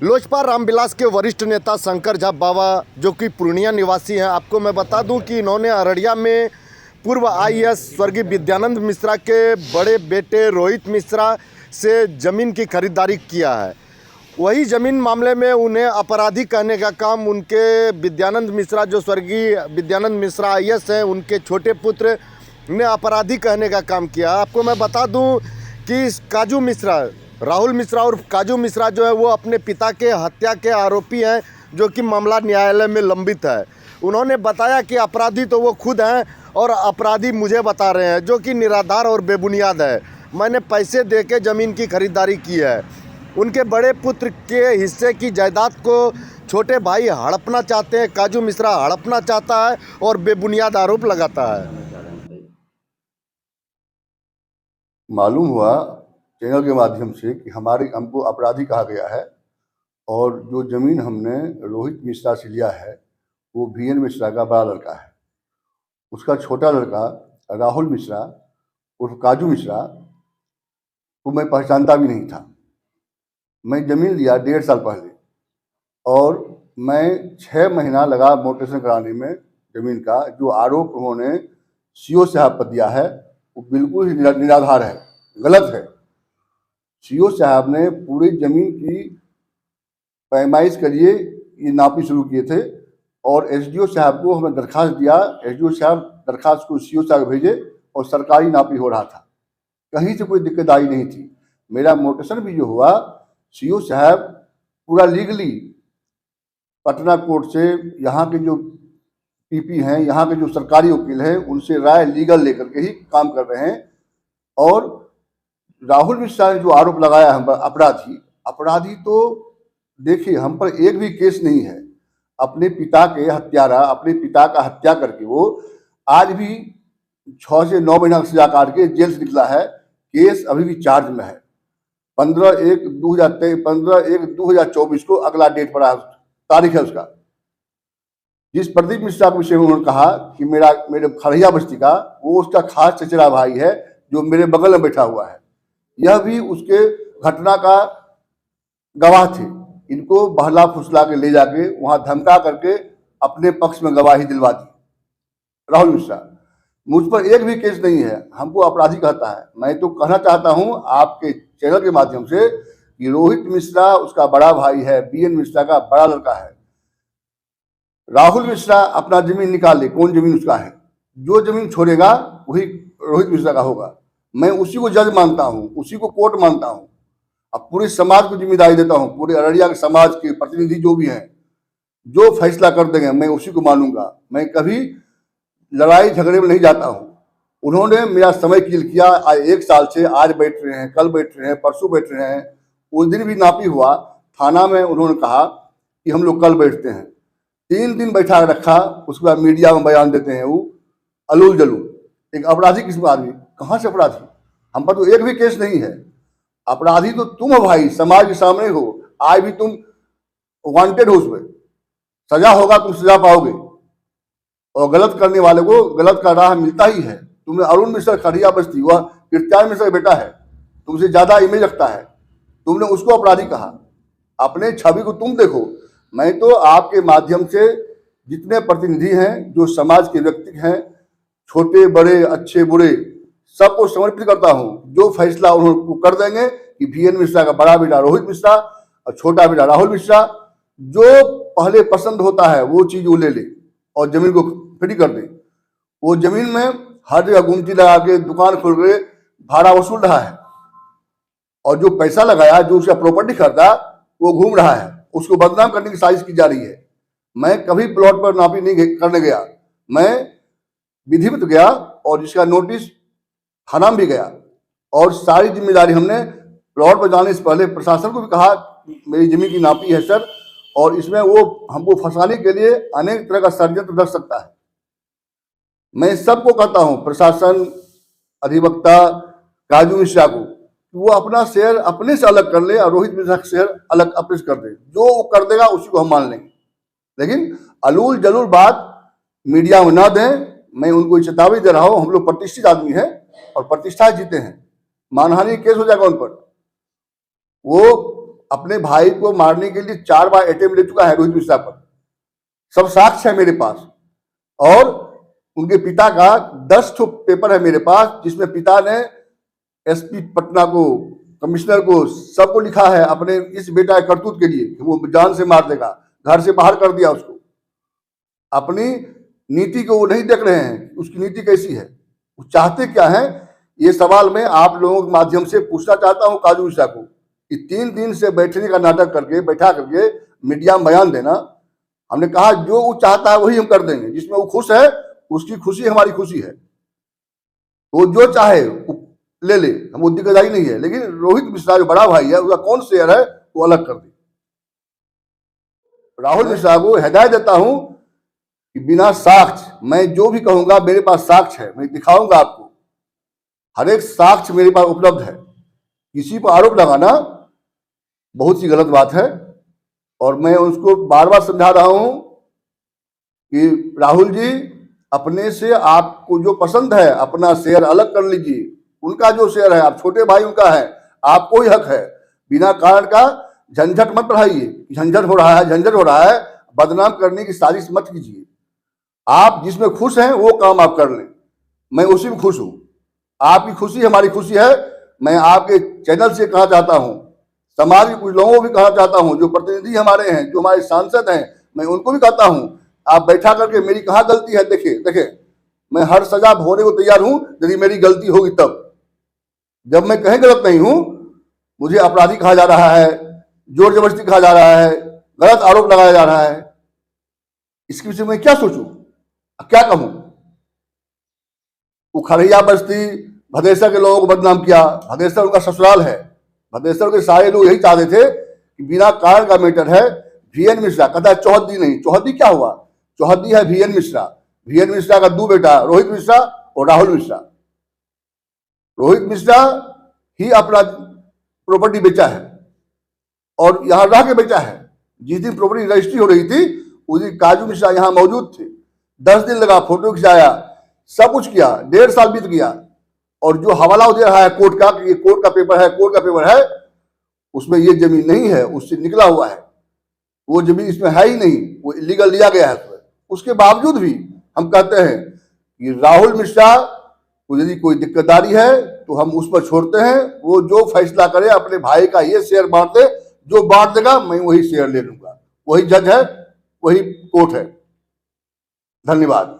लोजपा रामविलास के वरिष्ठ नेता शंकर झा बाबा, जो कि पूर्णिया निवासी हैं, आपको मैं बता दूं कि इन्होंने अररिया में पूर्व आईएएस स्वर्गीय विद्यानंद मिश्रा के बड़े बेटे रोहित मिश्रा से ज़मीन की खरीदारी किया है। वही ज़मीन मामले में उन्हें अपराधी कहने का काम उनके विद्यानंद मिश्रा, जो स्वर्गीय विद्यानंद मिश्रा आईएएस हैं, उनके छोटे पुत्र ने अपराधी कहने का काम किया। आपको मैं बता दूं कि काजू मिश्रा, राहुल मिश्रा और काजू मिश्रा जो है वो अपने पिता के हत्या के आरोपी हैं, जो कि मामला न्यायालय में लंबित है। उन्होंने बताया कि अपराधी तो वो खुद हैं और अपराधी मुझे बता रहे हैं, जो कि निराधार और बेबुनियाद है। मैंने पैसे दे के ज़मीन की खरीदारी की है। उनके बड़े पुत्र के हिस्से की जायदाद को छोटे भाई हड़पना चाहते हैं, काजू मिश्रा हड़पना चाहता है और बेबुनियाद आरोप लगाता है। मालूम हुआ चैनल के माध्यम से कि हमको अपराधी कहा गया है और जो ज़मीन हमने रोहित मिश्रा से लिया है वो VN मिश्रा का बड़ा लड़का है। उसका छोटा लड़का राहुल मिश्रा उर्फ काजू मिश्रा को मैं पहचानता भी नहीं था। मैं ज़मीन लिया 1.5 साल पहले और मैं 6 महीना लगा मोटेशन कराने में ज़मीन का। जो आरोप उन्होंने CO साहब पर दिया है वो बिल्कुल ही निराधार है, गलत है। CO साहब ने पूरी ज़मीन की पैमाइश करिए ये नापी शुरू किए थे और SDO साहब को हमें दरखास्त दिया। SDO साहब दरखास्त को CO साहब भेजे और सरकारी नापी हो रहा था, कहीं से कोई दिक्कत आई नहीं थी। मेरा मोटेशन भी जो हुआ, CO साहब पूरा लीगली पटना कोर्ट से यहाँ के जो PP हैं, यहाँ के जो सरकारी वकील हैं, उनसे राय लीगल लेकर के ही काम कर रहे हैं। और राहुल मिश्रा ने जो आरोप लगाया हम पर अपराधी तो देखिए, हम पर एक भी केस नहीं है। अपने पिता के हत्यारा, अपने पिता का हत्या करके वो आज भी 6 से 9 महीना सजा काट के जेल से निकला है। केस अभी भी चार्ज में है। 15/1/2024 को अगला डेट पड़ा, तारीख है उसका। जिस प्रदीप मिश्रा के विषय में उन्होंने कहा कि मेरे खरहिया बस्ती का, वो उसका खास चचेरा भाई है जो मेरे बगल में बैठा हुआ है। यह भी उसके घटना का गवाह थे। इनको बहला फुसला के ले जाके वहां धमका करके अपने पक्ष में गवाही दिलवा दी राहुल मिश्रा। मुझ पर एक भी केस नहीं है, हमको अपराधी कहता है। मैं तो कहना चाहता हूं आपके चैनल के माध्यम से कि रोहित मिश्रा उसका बड़ा भाई है, VN मिश्रा का बड़ा लड़का है। राहुल मिश्रा अपना जमीन निकाल ले, कौन जमीन उसका है। जो जमीन छोड़ेगा वही रोहित मिश्रा का होगा। मैं उसी को जज मानता हूँ, उसी को कोर्ट मानता हूँ। अब पूरे समाज को जिम्मेदारी देता हूँ, पूरे अररिया के समाज के प्रतिनिधि जो भी हैं, जो फैसला कर देंगे मैं उसी को मानूंगा। मैं कभी लड़ाई झगड़े में नहीं जाता हूँ। उन्होंने मेरा समय किल किया। आज 1 साल से आज बैठ रहे हैं, कल बैठ रहे हैं, परसों बैठ रहे हैं। उस दिन भी नापी हुआ थाना में, उन्होंने कहा कि हम लोग कल बैठते हैं। 3 दिन बैठा रखा, उसके बाद मीडिया में बयान देते हैं वो अलूल जलूल। एक अपराधी किस्म का आदमी, कहाँ से अपराधी? हम पर तो एक भी केस नहीं है। अपराधी तो तुम हो भाई, समाज के सामने हो। आज भी तुम वांटेड हो, उसमें सजा होगा, तुम सजा पाओगे। और गलत करने वाले को गलत का राह मिलता ही है। तुमने अरुण मिश्रा खरहिया बस्ती, वह कीर्त्यान मिश्रा का बेटा है, तुमसे ज्यादा इमेज रखता है, तुमने उसको अपराधी कहा। अपने छवि को तुम देखो। मैं तो आपके माध्यम से जितने प्रतिनिधि हैं, जो समाज के व्यक्ति हैं, छोटे बड़े अच्छे बुरे, सबको समर्पित करता हूं। जो फैसला उन्होंने कर देंगे कि VN मिश्रा का बड़ा बेटा रोहित मिश्रा और छोटा बेटा राहुल मिश्रा, जो पहले पसंद होता है वो चीज वो ले ले और जमीन को फ्री कर दे। वो जमीन में हर जगह गुमटी लगा के दुकान खोल के भाड़ा वसूल रहा है और जो पैसा लगाया, जो उसका प्रॉपर्टी खरीदा, वो घूम रहा है। उसको बदनाम करने की साजिश की जा रही है। मैं कभी प्लॉट पर नापी नहीं करने गया। मैं विधिवत गया और जिसका नोटिस थाना भी गया और सारी जिम्मेदारी हमने प्लॉट पर जाने से पहले प्रशासन को भी कहा मेरी जमीन की नापी है सर, और इसमें वो हमको फंसाने के लिए अनेक तरह का षड्यंत्र रख सकता है। मैं सबको कहता हूं, प्रशासन, अधिवक्ता काजू मिश्रा को, वो अपना शेयर अपने से अलग कर ले और रोहित मिश्रा का शेयर अलग अपने से कर दे। जो वो कर देगा उसी को हम मान लेंगे, लेकिन अलूल जलूल बात मीडिया में ना दें। मैं उनको चेतावनी दे रहा हूं। हम लोग प्रतिष्ठित आदमी है और प्रतिष्ठा जीते हैं। मानहानि केस हो जाएगा उन पर। वो अपने भाई को मारने के लिए 4 बार अटेम्प्ट ले चुका है रोहित मिश्रा पर। सब साक्ष्य है मेरे पास। और उनके पिता का 10 ठो पेपर है मेरे पास, जिसमें पिता ने एसपी पटना को, कमिश्नर को, सबको लिखा है अपने इस बेटा के करतूत के लिए कि वो जान से मार देगा, घर से बाहर कर दिया उसको। अपनी नीति को वो नहीं देख रहे हैं, उसकी नीति कैसी है, वो चाहते क्या है। ये सवाल मैं आप लोगों के माध्यम से पूछना चाहता हूं काजू मिश्रा को कि 3 दिन से बैठने का नाटक करके बैठा करके मीडिया में बयान देना। हमने कहा जो वो चाहता है वही हम कर देंगे, जिसमें वो खुश है उसकी खुशी हमारी खुशी है। वो जो चाहे ले ले, हम वो दिक्कतदारी नहीं है। लेकिन रोहित मिश्रा जो बड़ा भाई है, उसका कौन शेयर है वो अलग कर दे। राहुल मिश्रा को हिदायत देता हूं कि बिना साक्ष्य, मैं जो भी कहूंगा मेरे पास साक्ष्य है, मैं दिखाऊंगा आपको। हर एक साक्ष्य मेरे पास उपलब्ध है। किसी पर आरोप लगाना बहुत सी गलत बात है। और मैं उसको बार बार समझा रहा हूं कि राहुल जी, अपने से आपको जो पसंद है अपना शेयर अलग कर लीजिए। उनका जो शेयर है, आप छोटे भाई उनका है, आपको ही हक है। बिना कारण का झंझट मत बढ़ाइए। झंझट हो रहा है, झंझट हो रहा है, बदनाम करने की साजिश मत कीजिए। आप जिसमें खुश हैं वो काम आप कर लें, मैं उसी में खुश हूं। आपकी खुशी हमारी खुशी है। मैं आपके चैनल से कहना चाहता हूं, समाज के कुछ लोगों को भी कहना चाहता हूं, जो प्रतिनिधि हमारे हैं, जो हमारे सांसद हैं, मैं उनको भी कहता हूं, आप बैठा करके मेरी कहाँ गलती है देखे, मैं हर सजा भोगने को तैयार हूं यदि मेरी गलती होगी तब। जब मैं कहीं गलत नहीं हूं, मुझे अपराधी कहा जा रहा है, जोर जबरदस्ती कहा जा रहा है, गलत आरोप लगाया जा रहा है। इसके विषय में क्या सोचूं, क्या कहूं। वो खरैया बस्ती भदेसर के लोगों को बदनाम किया। भदेसर उनका ससुराल है। भदेसर के सारे लोग यही चाहते थे कि बिना कारण का मैटर है। वीएन मिश्रा कहता है चौहद्दी नहीं, चौहद्दी क्या हुआ, चौहद्दी है वीएन मिश्रा। वीएन मिश्रा का 2 बेटा, रोहित मिश्रा और राहुल मिश्रा। रोहित मिश्रा ही अपना प्रॉपर्टी बेचा है और यहां रह के बेचा है। जिस दिन प्रॉपर्टी रजिस्ट्री हो रही थी उस दिन काजू मिश्रा यहां मौजूद थे। 10 दिन लगा, फोटो खिंचाया, सब कुछ किया। 1.5 साल बीत गया। और जो हवाला दे रहा है कोर्ट का, कि ये कोर्ट का पेपर है, कोर्ट का पेपर है, उसमें ये जमीन नहीं है, उससे निकला हुआ है। वो जमीन इसमें है ही नहीं, वो इलीगल लिया गया है उसमें। उसके बावजूद भी हम कहते हैं कि राहुल मिश्रा को यदि कोई दिक्कतदारी है तो हम उस पर छोड़ते हैं। वो जो फैसला करे, अपने भाई का ये शेयर बांट दे, जो बांट देगा मैं वही शेयर ले लूंगा। वही जज है, वही कोर्ट है। धन्यवाद।